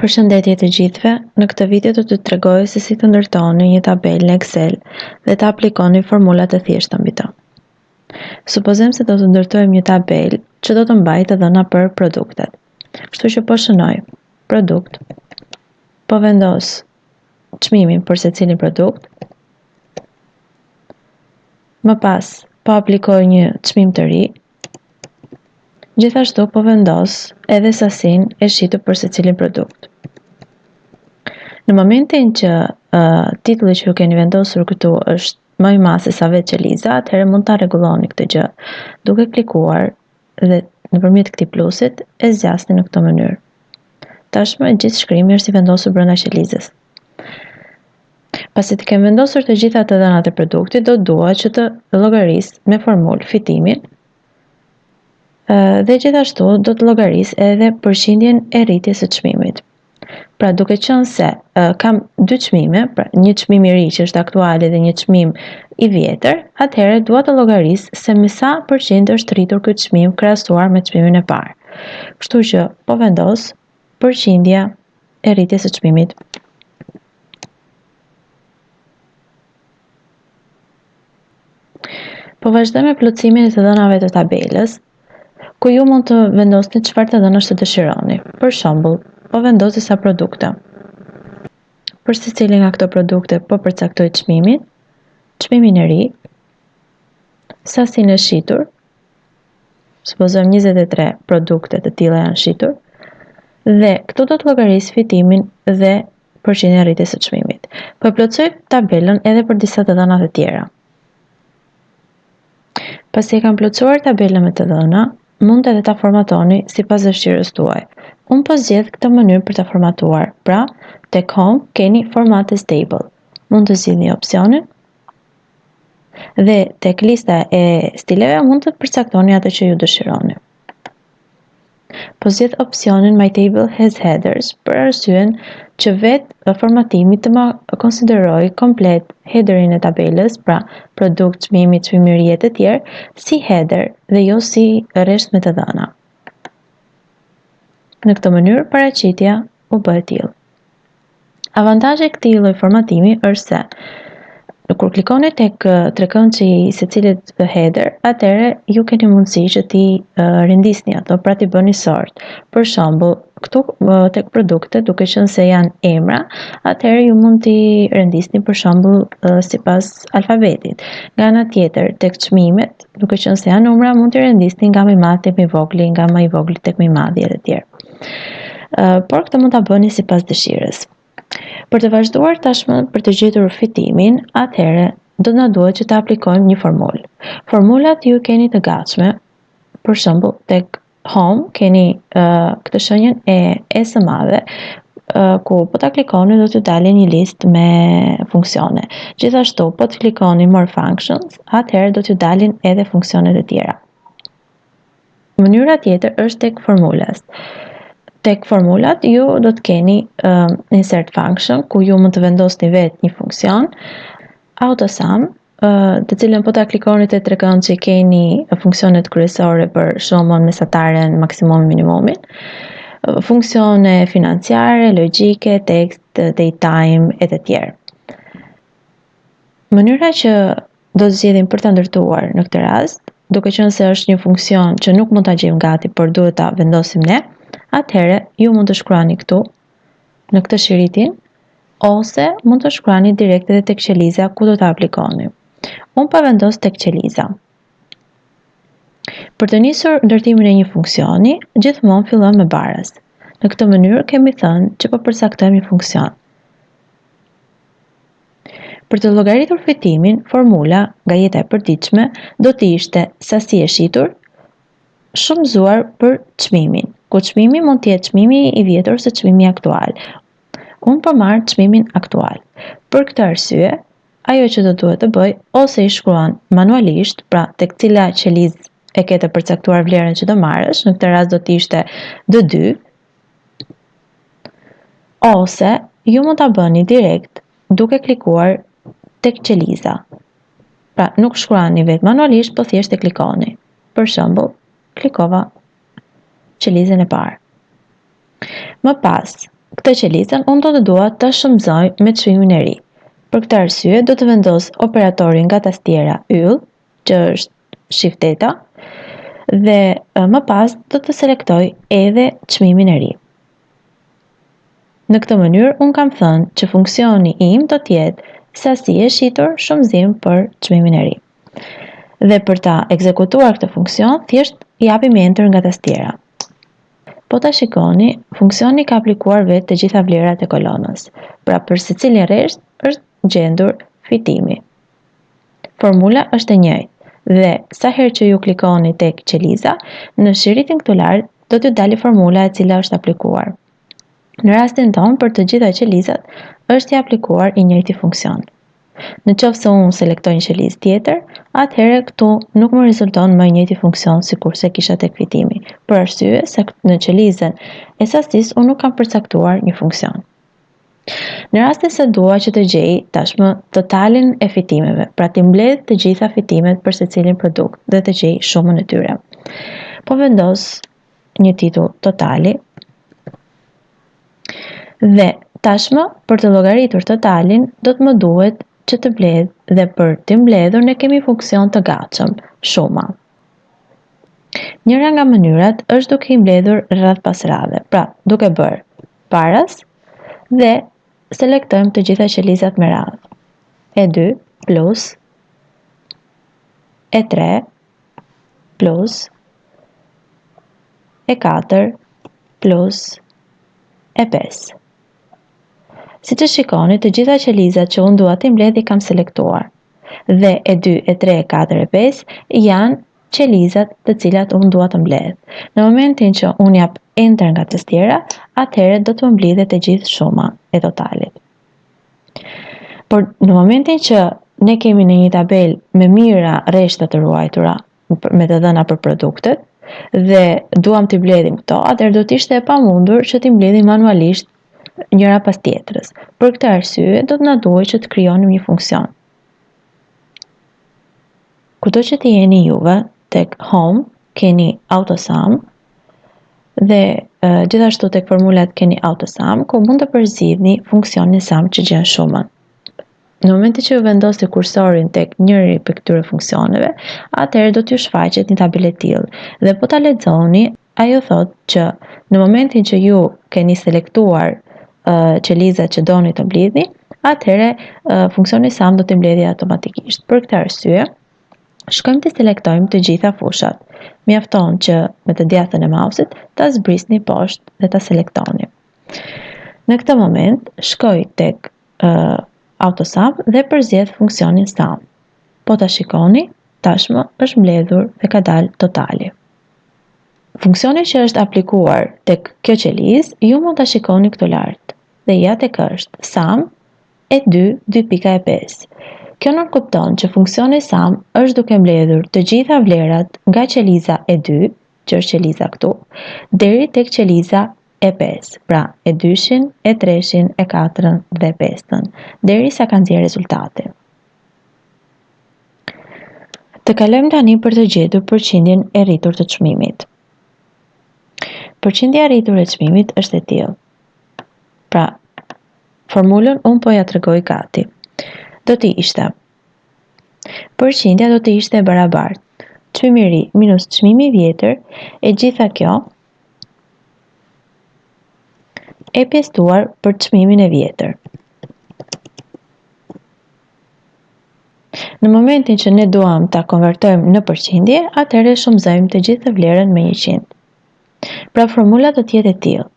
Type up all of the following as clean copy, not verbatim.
Përshëndetje të gjithëve, në këtë video do t'ju tregoj se si të ndërtoni një tabelë në Excel dhe të aplikoni formulat të thjeshta mbi të. Supozojmë se do të ndërtojmë një tabelë që do të mbajë të dhëna për produktet. Kështu që po shënoj produkt, po vendos çmimin për secilin produkt, më pas po aplikoj një çmim të ri, gjithashtu po vendos edhe sasinë e shitur për secilin produkt. Në momentin që titulli që ju keni vendosur këtu është më i madh se sa vetë qeliza, atëherë mund ta rregulloni këtë gjë duke klikuar dhe nëpërmjet këtij plusit e zgjasni në këtë mënyrë. Tashmë gjithë shkrimi është i vendosur brenda qelizës. Pasi të kem vendosur të gjitha të dhënat e produktit, do dua që të llogaris me formulë fitimin dhe gjithashtu do të llogaris edhe përqindjen e rritjes së çmimit. Pra duke qenë se kam dy çmime, pra një çmim i ri që është aktuali dhe një çmim i vjetër, atëherë dua të llogaris se me sa përqind është rritur ky çmim krahasuar me çmimin e parë. Kështu që po vendos përqindja e rritjes së çmimit. Po vazhdoj me plotësimin e të dhënave të tabelës, ku ju mund të vendosni çfarë të dhënash të dëshironi. Për shembull, po vendos disa produkte. Për secilin nga këto produkte po përcaktoj çmimin, çmimin e ri, sasinë e shitur, supozojmë 23 produkte të tilla janë shitur, dhe këtu do të llogaris fitimin dhe përqindjen e rritjes së çmimit. Po e plotësoj tabelën edhe për disa të dhëna të tjera. Pasi e kam plotësuar tabelën me të dhëna, mund edhe ta formatoni sipas dëshirës tuaj. Unë po zgjedh këtë mënyrë për ta formatuar. Pra, tek Home keni Format as Table. Mund të zgjidhni opsionin dhe tek lista e stileve mund të përcaktoni atë që ju dëshironi. Po zgjedh opsionin My Table has Headers për arsyen që vetë formatimi të ma konsideroj komplet headerin e tabelës, pra produkt, çmimi, çmimi i ri e të tjerë, si header dhe jo si rresht me të dhëna. Në këtë mënyrë paraqitja u bë e tillë. Avantazhi i këtij lloji formatimi është se kur klikoni tek trekëndshi i secilit header, atëherë ju keni mundësi që ti rendisni ato, pra ti bëni sort. Për shembull, këtu tek produkte, duke qenë se janë emra, atëherë ju mund t'i rendisni për shembull sipas alfabetit. Nga ana tjetër, tek çmimet, duke qenë se janë numra, mund t'i rendisni nga më i madh tek më i vogël, nga më i vogël tek më i madhi e të tjerë. Por këtë mund ta bëni sipas dëshirës. Për të vazhduar tashmë për të gjetur fitimin, atëherë do na duhet që të aplikojmë një formulë. Formulat ju keni të gatshme, për shembull tek Home keni këtë shenjën e S së madhe, ku po ta klikoni do t'ju dalë një listë me funksione. Gjithashtu po të klikoni More Functions, atëherë do t'ju dalin edhe funksionet e tjera. Mënyra tjetër është tek formulas. Tek formulat ju do të keni insert function, ku ju mund të vendosni vetë një funksion, autosum, të cilën po ta klikoni te trekëndshi keni funksionet kryesore për shumën, mesataren, maksimumin, minimumin, funksione financiare, logjike, tekst, datetime e të tjerë. Mënyra që do të zgjedhim për ta ndërtuar në këtë rast, duke qenë se është një funksion që nuk mund ta gjejmë gati, por duhet ta vendosim ne, atëherë ju mund të shkruani këtu në këtë shiritin ose mund të shkruani direkt edhe tek qeliza ku do ta aplikoni. Unë po vendos tek qeliza. Për të nisur ndërtimin e një funksioni, gjithmonë fillon me baraz. Në këtë mënyrë kemi thënë që po përcaktojmë një funksion. Për të llogaritur fitimin, formula nga jeta e përditshme do të ishte sasi e shitur shumëzuar për çmimin, ku çmimi mund të jetë çmimi i vjetër ose çmimi aktual. Unë po marr çmimin aktual. Për këtë arsye, ajo që do duhet të bëj ose i shkruan manualisht, pra tek cila qelizë e ke të përcaktuar vlerën që do marrësh, në këtë rast do të ishte D2, ose ju mund ta bëni direkt duke klikuar tek qeliza. Pra nuk shkruani vetë manualisht, po thjesht e klikoni. Për shembull, klikova qelizën e parë. Më pas, Këtë qelizën unë do të dua ta shëmzoj me çmimin e ri. Për këtë arsye do të vendos operatorin nga tastiera yll, që është shifteta, dhe më pas do të selektoj edhe çmimin e ri. Në këtë mënyrë unë kam thënë që funksioni im do të jetë sasi e shitur shëmzim për çmimin e ri. Dhe për ta ekzekutuar këtë funksion, thjesht japim enter nga tastiera. Po ta shikoni, funksioni ka aplikuar vetë të gjitha vlerat e kolonës. Pra për secilin rresht është gjendur fitimi. Formula është e njëjtë dhe sa herë që ju klikoni tek qeliza, në shiritin këtu lart do t'ju dalë formula e cila është aplikuar. Në rastin tonë, për të gjitha qelizat, është i aplikuar i njëjti funksion. Në qoftë se unë selektoj një qelizë tjetër, atëherë këtu nuk më rezulton më i njëjti funksion sikurse kisha tek fitimi, për arsye se në qelizën e sasisë unë nuk kam përcaktuar një funksion. Në rastin se dua që të gjej tashmë totalin e fitimeve, pra të mbledh të gjitha fitimet për secilin produkt dhe të gjej shumën e tyre. Po vendos një titull totali dhe tashmë për të llogaritur totalin do të më duhet që të mbledh dhe për të mbledhur ne kemi funksion të gatshëm, shuma. Njëra nga mënyrat është duke i mbledhur radh pas radhe, pra duke bërë paras dhe selektojmë të gjitha qelizat me radhë. E2 plus E3 plus E4 plus E5. Si që shikoni, të gjitha qelizat që unë dua të mbledh i kam selektuar. Dhe E2, E3, E4, E5 janë qelizat të cilat unë dua të mbledh. Në momentin që unë jap enter nga tastiera, atëherë do të më mblidhet e gjithë shuma e totalit. Por në momentin që ne kemi në një tabel me mira rreshta të ruajtura me të dhëna për produktet dhe duam t'i mbledhim këto, atëherë do të ishte e pamundur që t'i mbledhim manualisht njëra pas tjetrës. Për këtë arsye do të na duhet që të krijonim një funksion. Kudo që të jeni juve, tek home keni autosum dhe gjithashtu tek formulat keni autosum, ku mund të përzgjidhni funksionin sum që gjen shumën. Në momentin që ju vendosni kursorin tek njëri prej këtyre funksioneve, atëherë do t'ju shfaqet një tabelë e tillë dhe po ta lexoni, ajo thotë që në momentin që ju keni selektuar qelizat që doni të mbledhni, atëherë funksioni sum do të mbledhë automatikisht. Për këtë arsye, shkojmë të selektojmë të gjitha fushat. Mjafton që me të djathtë e mausit ta zbrisni poshtë dhe ta selektoni. Në këtë moment, shkoj tek autosum dhe përzgjedh funksionin sum. Po ta shikoni, tashmë është mbledhur dhe ka dalë totali. Funksioni që është aplikuar tek kjo qelizë, ju mund ta shikoni këtu lart. Dhe ja tek është sum E2 2.5. Kjo nuk kupton që funksioni sum është duke mbledhur të gjitha vlerat nga qeliza E2, që është qeliza këtu, deri tek qeliza E5, pra E2-shin, E3-shin, E4-ën dhe E5-ën, deri sa ka nxjerrë rezultatin. Të kalojmë tani për të gjetur përqindjen e rritur të çmimit. Përqindja e rritur e çmimit është e tillë. Pra, formulën unë po ja tregoj gati. Do të ishte përqindja do të ishte e barabartë. Çmimi i ri minus çmimi i vjetër, e gjitha kjo e pjesëtuar për çmimin e vjetër. Në momentin që ne duam ta konvertojmë në përqindje, atëherë shumëzojmë të gjithë vlerën me 100. Pra formula do të jetë e tillë.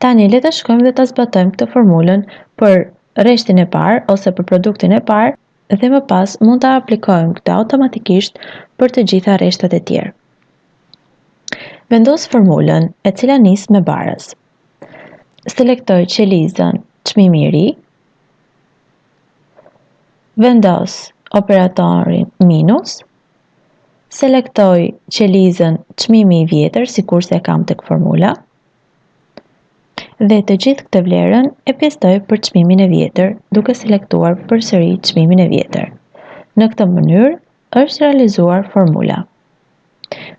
Tani le të shkojmë dhe ta zbatojmë këtë formulën për rreshtin e parë ose për produktin e parë dhe më pas mund ta aplikojmë këtë automatikisht për të gjitha rreshtat e tjerë. Vendos formulën e cila nis me barës. Selektoj qelizën çmimi i ri. Vendos operatorin minus. Selektoj qelizën çmimi i vjetër, sikurse e kam tek formula. Dhe të gjithë këtë vlerën e pjesëtoj për çmimin e vjetër, duke selektuar përsëri çmimin e vjetër. Në këtë mënyrë është realizuar formula.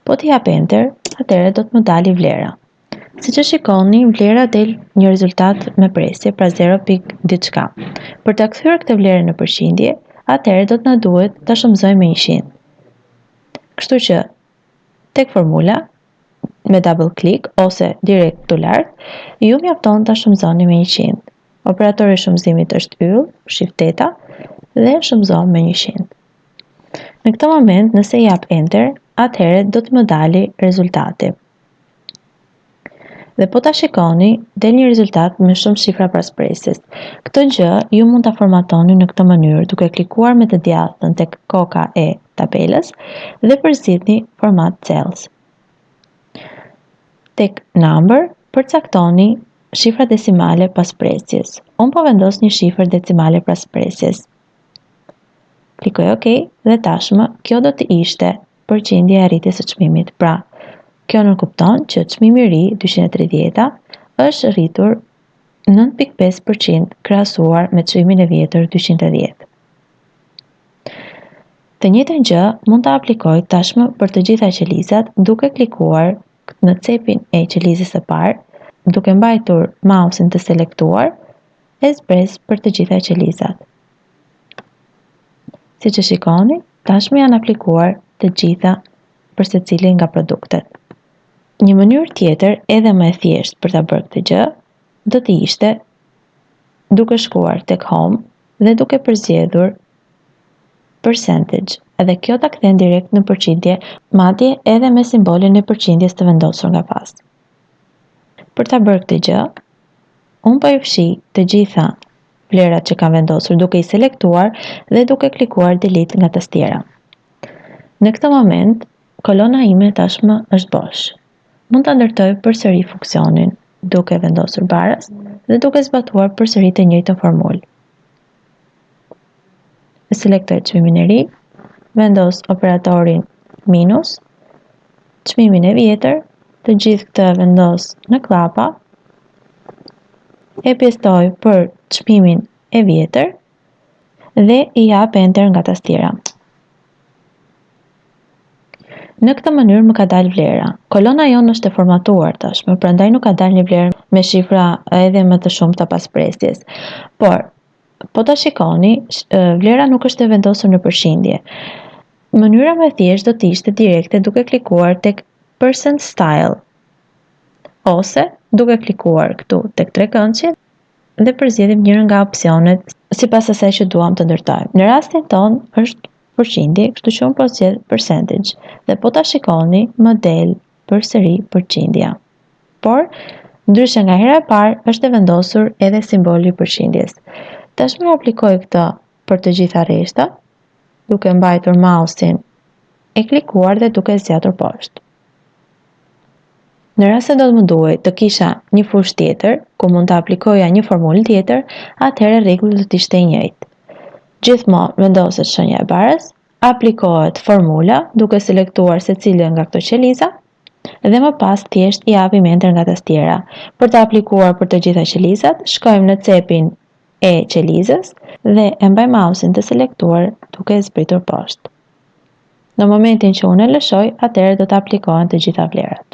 Po t'i jap enter, atëherë do të më dalë vlera. Si që shikoni, vlera del një rezultat me presje, pra 0 diçka. Për ta kthyer këtë vlerë në përqindje, atëherë do të na duhet ta shumëzojmë me 100. Kështu që tek formula, me double click ose direkt këtu lart, ju mjafton ta shumëzoni me 100. Operatori i shumëzimit është yll, shift theta, dhe shumëzohem me 100. Në këtë moment, nëse jap enter, atëherë do të më dali rezultati. Dhe po ta shikoni, del një rezultat me shumë shifra pas presjes. Këtë gjë ju mund ta formatoni në këtë mënyrë duke klikuar me të djathtën tek koka e tabelës dhe përzgjidhni format cells. Tek number, përcaktoni shifra decimale pas presjes. Unë po vendos një shifër decimale pas presjes. Klikoj OK dhe tashmë kjo do të ishte përqindja e arritjes së çmimit. Pra, kjo nënkupton që çmimi i ri 230 është rritur 9.5% krahasuar me çmimin e vjetër 210. Të njëjtën gjë mund ta aplikoj tashmë për të gjitha qelizat duke klikuar në cepin e qelizës së parë, duke mbajtur mausin të selektuar e zbres për të gjitha qelizat. Si që shikoni, tashmë janë aplikuar të gjitha për secilin nga produktet. Një mënyrë tjetër edhe më e thjeshtë për ta bërë këtë gjë do të ishte duke shkuar tek home dhe duke përzgjedhur percentage, edhe kjo ta kthen direkt në përqindje, madje edhe me simbolin e përqindjes të vendosur nga pas. Për ta bërë këtë gjë, unë po i fshi të gjitha vlerat që kam vendosur duke i selektuar dhe duke klikuar delete nga tastiera. Në këtë moment, kolona ime tashmë është bosh. Mund ta ndërtoj përsëri funksionin duke vendosur baraz dhe duke zbatuar përsëri të njëjtën formulë. Selektoj çmimin e ri, vendos operatorin minus, çmimin e vjetër, të gjithë këtë vendos në klapa, e pjestoj për çmimin e vjetër dhe i jap enter nga tastiera. Në këtë mënyrë më ka dalë vlera. Kolona jonë është e formatuar tashmë, prandaj nuk ka dalë një vlerë me shifra edhe më të shumta pas presjes. Por, po ta shikoni, vlera nuk është e vendosur në përqindje. Mënyra më e thjeshtë do të ishte direkte duke klikuar tek percent style ose duke klikuar këtu tek trekëndshit dhe përzgjedhim njërin nga opsionet sipas asaj që duam të ndërtojmë. Në rastin ton është përqindje, kështu që unë po zgjedh percentage dhe po ta shikoni më del përsëri përqindja. Por, ndryshe nga hera e parë, është e vendosur edhe simboli i përqindjes. Tashmë aplikoj këtë për të gjitha rreshtat, duke mbajtur mausin e klikuar dhe duke zgjatur poshtë. Në rast se do të më duhej të kisha një fushë tjetër, ku mund të aplikoja një formulë tjetër, atëherë rregulli do të ishte i njëjtë. Gjithmonë vendoset shenja e barës, aplikohet formula duke selektuar secilën nga këto qeliza dhe më pas thjesht i japim enter nga tastiera. Për të aplikuar për të gjitha qelizat, shkojmë në cepin e qelizës dhe e mbaj mausin të selektuar duke zbritur poshtë. Në momentin që unë e lëshoj, atëherë do të aplikohen të gjitha vlerat.